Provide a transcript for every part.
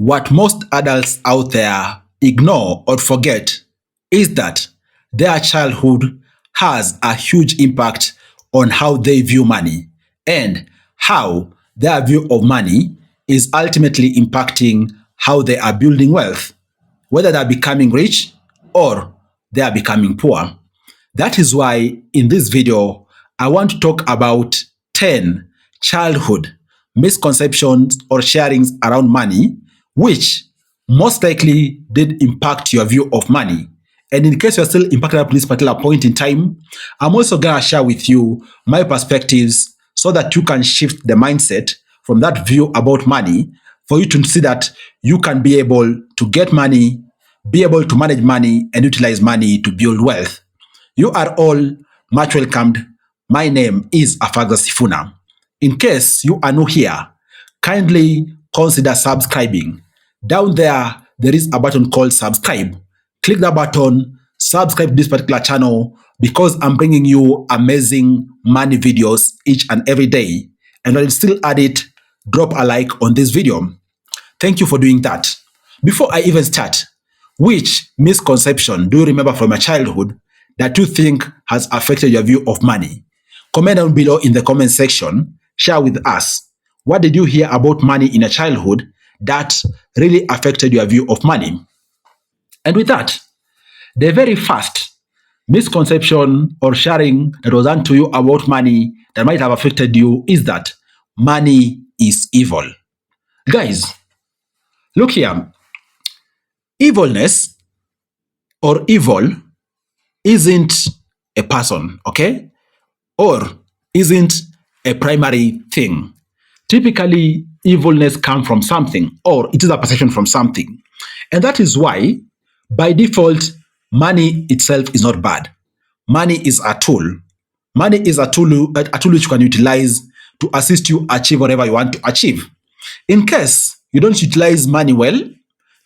What most adults out there ignore or forget is that their childhood has a huge impact on how they view money and how their view of money is ultimately impacting how they are building wealth, whether they're becoming rich or they are becoming poor. That is why in this video, I want to talk about 10 childhood misconceptions or sharings around money, which most likely did impact your view of money. And in case you're still impacted at this particular point in time, I'm also going to share with you my perspectives so that you can shift the mindset from that view about money for you to see that you can be able to get money, be able to manage money, and utilize money to build wealth. You are all much welcomed. My name is Afaga Sifuna. In case you are new here, kindly consider subscribing. Down there is a button called subscribe. Click that button, subscribe to this particular channel because I'm bringing you amazing money videos each and every day. And while still at it, drop a like on this video. Thank you for doing that. Before I even start, which misconception do you remember from your childhood that you think has affected your view of money? Comment down below in the comment section. Share with us. What did you hear about money in your childhood that really affected your view of money? And with that, the very first misconception or sharing that was done to you about money that might have affected you is that money is evil. Guys, look here. Evilness or evil isn't a person, okay? Or isn't a primary thing. Typically, evilness comes from something, or it is a perception from something. And that is why, by default, money itself is not bad. Money is a tool. Money is a tool which you can utilize to assist you achieve whatever you want to achieve. In case you don't utilize money well,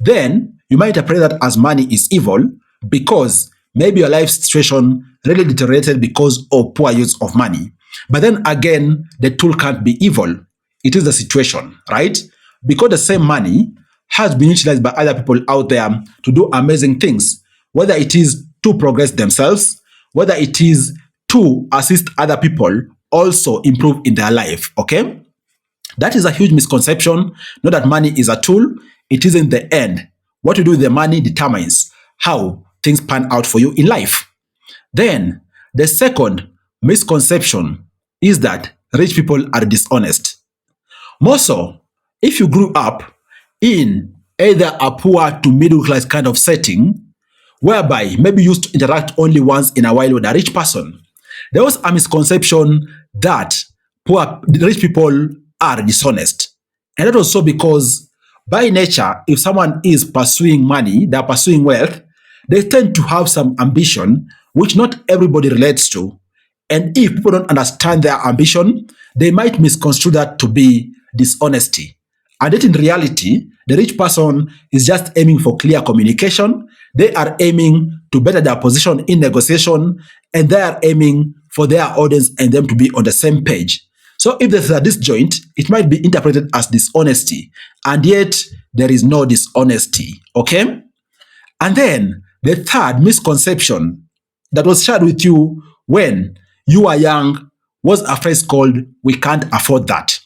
then you might interpret that as money is evil because maybe your life situation really deteriorated because of poor use of money. But then again, the tool can't be evil. It is the situation, right? Because the same money has been utilized by other people out there to do amazing things, whether it is to progress themselves, whether it is to assist other people also improve in their life, okay? That is a huge misconception. Not that money is a tool. It isn't the end. What you do with the money determines how things pan out for you in life. Then, the second misconception is that rich people are dishonest. More so, if you grew up in either a poor to middle class kind of setting, whereby maybe you used to interact only once in a while with a rich person, there was a misconception that rich people are dishonest. And that was so because by nature, if someone is pursuing money, they're pursuing wealth, they tend to have some ambition, which not everybody relates to. And if people don't understand their ambition, they might misconstrue that to be dishonesty. And yet in reality, the rich person is just aiming for clear communication. They are aiming to better their position in negotiation, and they are aiming for their audience and them to be on the same page. So if there's a disjoint, it might be interpreted as dishonesty, and yet there is no dishonesty, okay? And then the third misconception that was shared with you when you were young was a phrase called, "we can't afford that."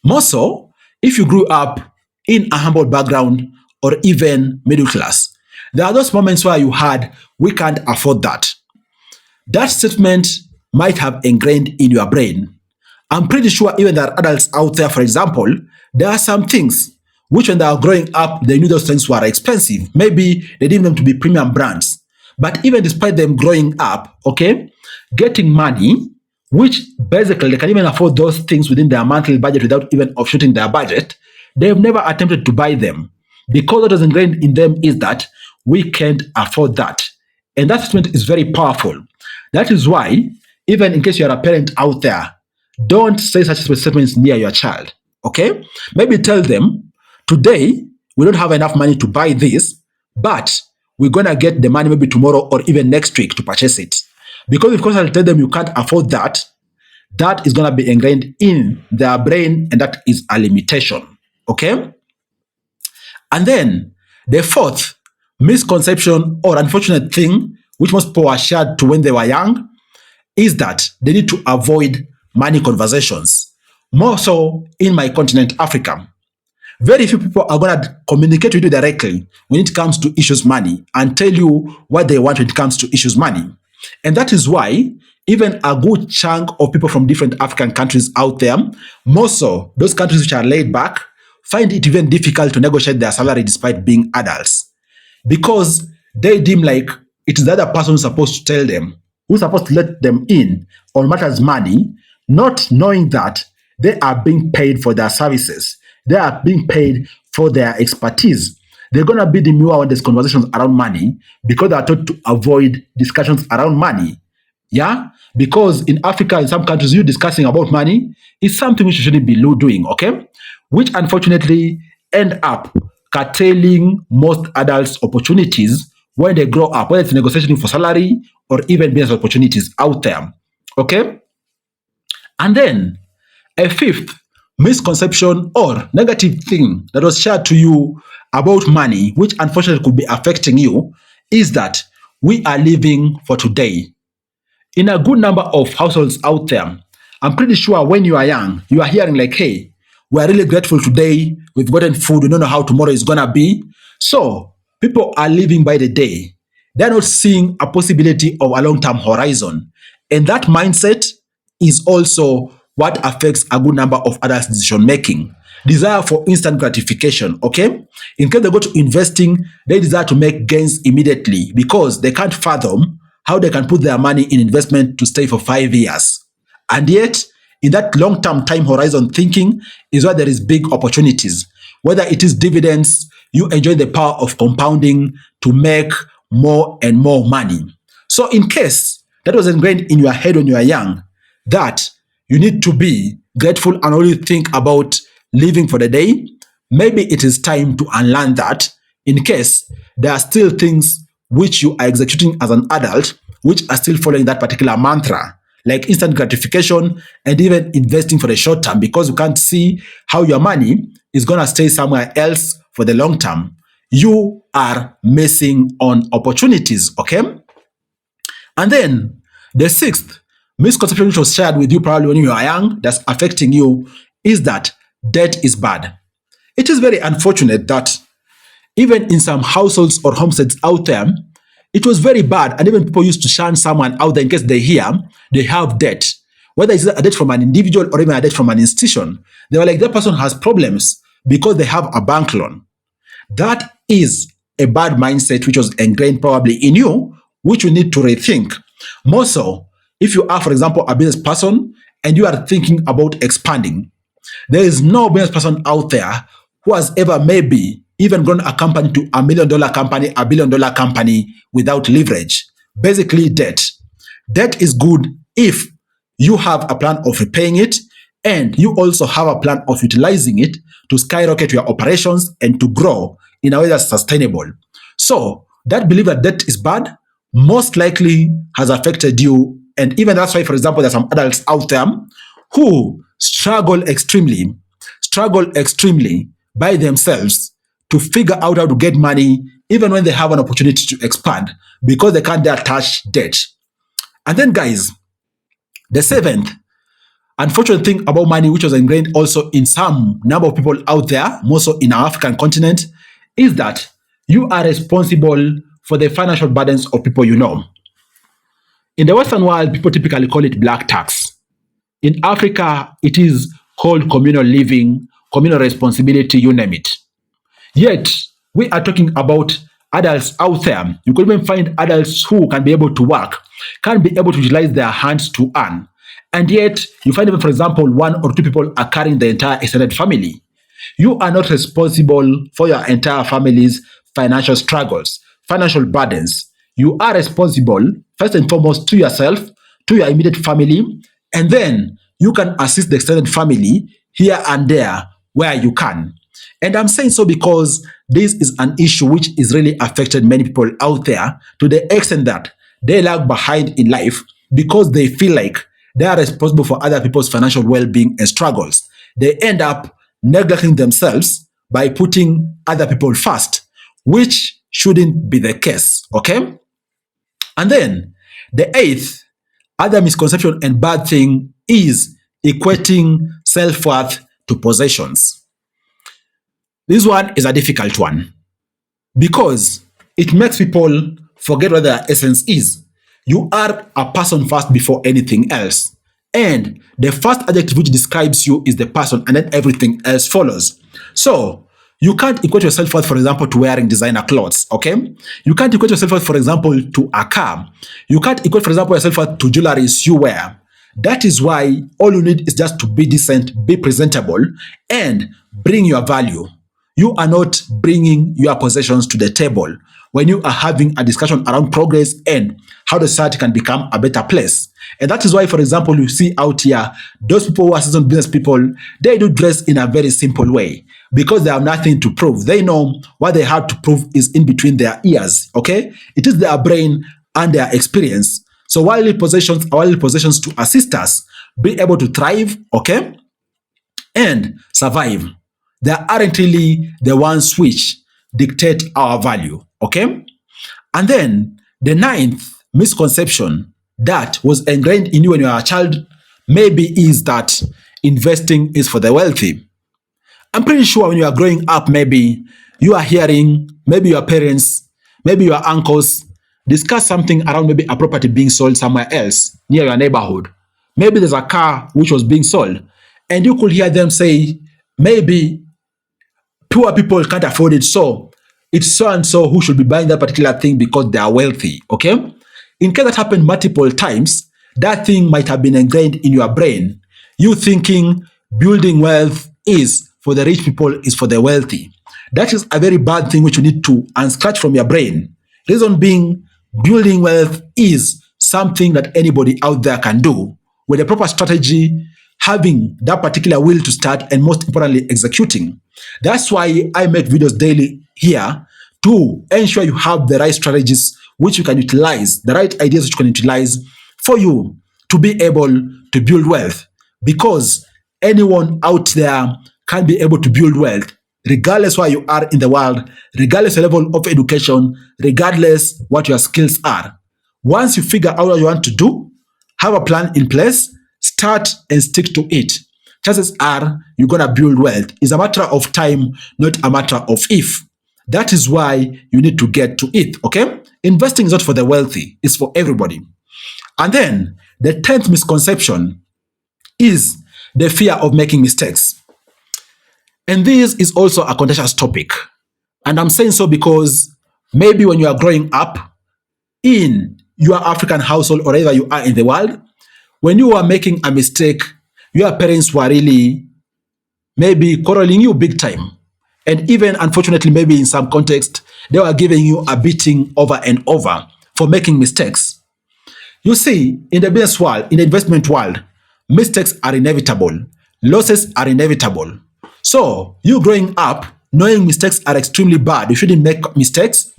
More so, if you grew up in a humble background or even middle class, there are those moments where you had, "we can't afford that." That statement might have ingrained in your brain. I'm pretty sure even there are adults out there, for example, there are some things which when they are growing up, they knew those things were expensive. Maybe they deemed them to be premium brands. But even despite them growing up, okay, getting money, which basically they can even afford those things within their monthly budget without even offshooting their budget, they have never attempted to buy them. Because what is ingrained in them is that we can't afford that. And that statement is very powerful. That is why, even in case you are a parent out there, don't say such statements near your child, okay? Maybe tell them, today, we don't have enough money to buy this, but we're going to get the money maybe tomorrow or even next week to purchase it. Because if I tell them you can't afford that, that is going to be ingrained in their brain, and that is a limitation, okay? And then the fourth misconception or unfortunate thing which most people were shared to when they were young is that they need to avoid money conversations. More so in my continent, Africa. Very few people are going to communicate with you directly when it comes to issues money and tell you what they want when it comes to issues money. And that is why even a good chunk of people from different African countries out there, more so those countries which are laid back, find it even difficult to negotiate their salary despite being adults because they deem like it is the other person who's supposed to tell them, who's supposed to let them in on matters money, not knowing that they are being paid for their services. They are being paid for their expertise. They're going to be demure when there's conversations around money because they are taught to avoid discussions around money. Yeah? Because in Africa, in some countries, you discussing about money is something which you shouldn't be doing, okay? Which unfortunately end up curtailing most adults' opportunities when they grow up, whether it's negotiating for salary or even business opportunities out there, okay? And then a fifth misconception or negative thing that was shared to you about money, which unfortunately could be affecting you, is that we are living for today. In a good number of households out there, I'm pretty sure when you are young, you are hearing like, hey, we are really grateful today. We've gotten food. We don't know how tomorrow is going to be. So people are living by the day. They're not seeing a possibility of a long term horizon. And that mindset is also what affects a good number of adults' decision making. Desire for instant gratification, okay? In case they go to investing, they desire to make gains immediately because they can't fathom how they can put their money in investment to stay for 5 years. And yet, in that long-term time horizon thinking is where there is big opportunities. Whether it is dividends, you enjoy the power of compounding to make more and more money. So in case that was ingrained in your head when you were young, that you need to be grateful and only think about living for the day, maybe it is time to unlearn that in case there are still things which you are executing as an adult, which are still following that particular mantra, like instant gratification and even investing for the short term because you can't see how your money is going to stay somewhere else for the long term. You are missing on opportunities, okay? And then the sixth misconception which was shared with you probably when you were young that's affecting you is that debt is bad. It is very unfortunate that even in some households or homesteads out there, it was very bad. And even people used to shun someone out there in case they hear they have debt, whether it's a debt from an individual or even a debt from an institution. They were like, that person has problems because they have a bank loan. That is a bad mindset which was ingrained probably in you, which you need to rethink. More so, if you are, for example, a business person and you are thinking about expanding, there is no business person out there who has ever maybe even grown a company to $1 million company, $1 billion company without leverage. Basically, debt. Debt is good if you have a plan of repaying it and you also have a plan of utilizing it to skyrocket your operations and to grow in a way that's sustainable. So that belief that debt is bad most likely has affected you. And even that's why, for example, there's some adults out there who struggle extremely by themselves to figure out how to get money, even when they have an opportunity to expand, because they can't dare touch debt. And then, guys, the seventh unfortunate thing about money, which was ingrained also in some number of people out there, more so in our African continent, is that you are responsible for the financial burdens of people you know. In the Western world, people typically call it black tax. In Africa, it is called communal living, communal responsibility, you name it. Yet, we are talking about adults out there. You could even find adults who can be able to work, can be able to utilize their hands to earn. And yet, you find even, for example, one or two people are carrying the entire extended family. You are not responsible for your entire family's financial struggles, financial burdens. You are responsible, first and foremost, to yourself, to your immediate family, and then you can assist the extended family here and there where you can. And I'm saying so because this is an issue which is really affected many people out there to the extent that they lag behind in life because they feel like they are responsible for other people's financial well-being and struggles. They end up neglecting themselves by putting other people first, which shouldn't be the case. Okay? And then the eighth other misconception and bad thing is equating self worth to possessions. This one is a difficult one because it makes people forget what their essence is. You are a person first before anything else. And the first adjective which describes you is the person, and then everything else follows. So, you can't equate your self worth, for example, to wearing designer clothes, okay? You can't equate your self worth, for example, to a car. You can't equate, for example, your self worth to jewelry you wear. That is why all you need is just to be decent, be presentable, and bring your value. You are not bringing your possessions to the table when you are having a discussion around progress and how the society can become a better place. And that is why, for example, you see out here, those people who are seasoned business people, they do dress in a very simple way because they have nothing to prove. They know what they have to prove is in between their ears, okay? It is their brain and their experience. So worldly possessions to assist us be able to thrive, okay, and survive. They aren't really the ones which dictate our value, okay? And then the ninth misconception that was ingrained in you when you were a child maybe is that investing is for the wealthy. I'm pretty sure when you are growing up, maybe you are hearing, maybe your parents, maybe your uncles discuss something around maybe a property being sold somewhere else near your neighborhood. Maybe there's a car which was being sold, and you could hear them say, maybe poor people can't afford it, so it's so and so who should be buying that particular thing because they are wealthy. Okay? In case that happened multiple times, that thing might have been ingrained in your brain. You thinking building wealth is for the rich people, is for the wealthy. That is a very bad thing which you need to unscratch from your brain. Reason being, building wealth is something that anybody out there can do with a proper strategy, having that particular will to start, and most importantly, executing. That's why I make videos daily here to ensure you have the right strategies which you can utilize, the right ideas which you can utilize for you to be able to build wealth. Because anyone out there can be able to build wealth, regardless where you are in the world, regardless the level of education, regardless what your skills are. Once you figure out what you want to do, have a plan in place, start and stick to it. Chances are you're going to build wealth. It's a matter of time, not a matter of if. That is why you need to get to it, okay? Investing is not for the wealthy, it's for everybody. And then the 10th misconception is the fear of making mistakes. And this is also a contentious topic. And I'm saying so because maybe when you are growing up in your African household or wherever you are in the world, when you are making a mistake, your parents were really maybe quarreling you big time. And even unfortunately, maybe in some context, they were giving you a beating over and over for making mistakes. You see, in the business world, in the investment world, mistakes are inevitable. Losses are inevitable. So, you growing up, knowing mistakes are extremely bad, you shouldn't make mistakes,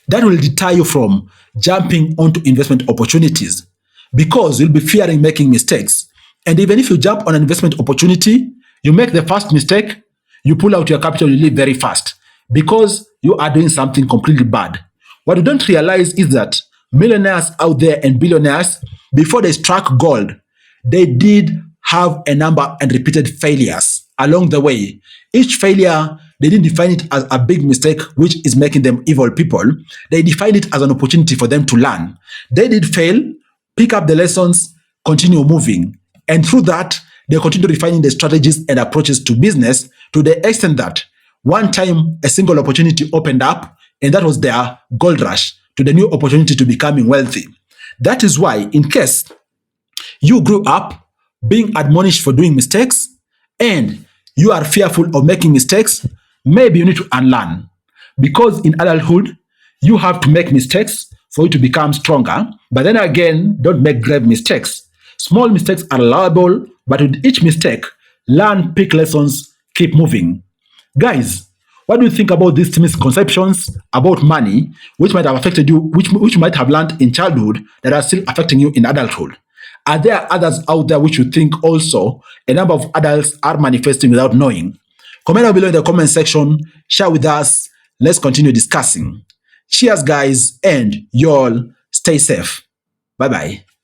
that will deter you from jumping onto investment opportunities because you'll be fearing making mistakes. And even if you jump on an investment opportunity, you make the first mistake, you pull out your capital, you leave very fast because you are doing something completely bad. What you don't realize is that millionaires out there and billionaires, before they struck gold, they did have a number and repeated failures along the way. Each failure, they didn't define it as a big mistake, which is making them evil people. They defined it as an opportunity for them to learn. They did fail, pick up the lessons, continue moving. And through that, they continue refining the strategies and approaches to business to the extent that one time a single opportunity opened up, and that was their gold rush to the new opportunity to becoming wealthy. That is why, in case you grew up being admonished for doing mistakes and you are fearful of making mistakes, maybe you need to unlearn. Because in adulthood, you have to make mistakes for you to become stronger. But then again, don't make grave mistakes. Small mistakes are allowable, but with each mistake, learn, pick lessons, keep moving. Guys, what do you think about these misconceptions about money, which might have affected you, which you might have learned in childhood that are still affecting you in adulthood? Are there others out there which you think also a number of adults are manifesting without knowing? Comment down below in the comment section, share with us. Let's continue discussing. Cheers, guys, and y'all stay safe. Bye bye.